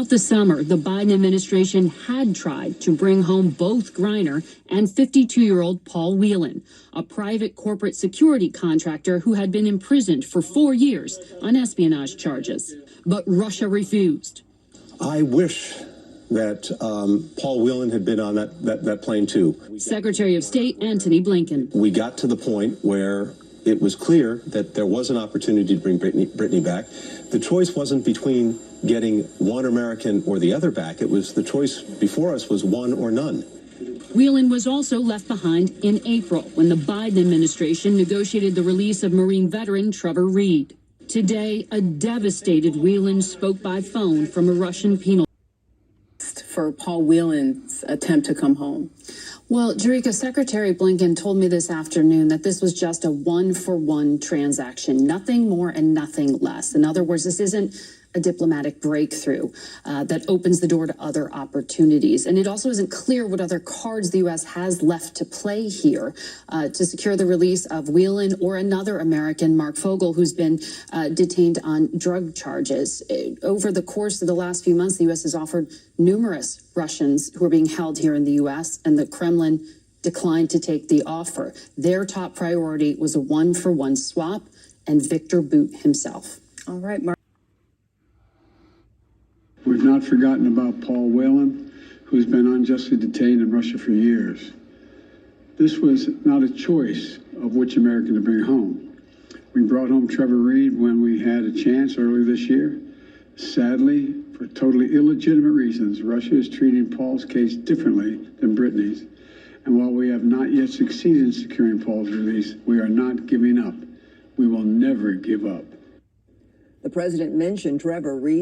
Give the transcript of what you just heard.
Throughout the summer, the Biden administration had tried to bring home both Griner and 52-year-old Paul Whelan, a private corporate security contractor who had been imprisoned for 4 years on espionage charges. But Russia refused. I wish that Paul Whelan had been on that plane too. Secretary of State Antony Blinken. We got to the point where it was clear that there was an opportunity to bring Brittney back. The choice wasn't between getting one American or the other back. It was the choice before us was one or none. Whelan was also left behind in April when the Biden administration negotiated the release of Marine veteran Trevor Reed. Today, a devastated Whelan spoke by phone from a Russian penal for Paul Whelan's attempt to come home. Well, Jerika, Secretary Blinken told me this afternoon that this was just a one-for-one transaction, nothing more and nothing less. In other words, this isn't a diplomatic breakthrough that opens the door to other opportunities. And it also isn't clear what other cards the U.S. has left to play here to secure the release of Whelan or another American, Mark Fogel, who's been detained on drug charges. Over the course of the last few months, the U.S. has offered numerous Russians who are being held here in the U.S., and the Kremlin declined to take the offer. Their top priority was a one-for-one swap and Victor Bout himself. All right, Mark. We've not forgotten about Paul Whelan, who's been unjustly detained in Russia for years. This was not a choice of which American to bring home. We brought home Trevor Reed when we had a chance earlier this year. Sadly, for totally illegitimate reasons, Russia is treating Paul's case differently than Brittney's. And while we have not yet succeeded in securing Paul's release, we are not giving up. We will never give up. The president mentioned Trevor Reed.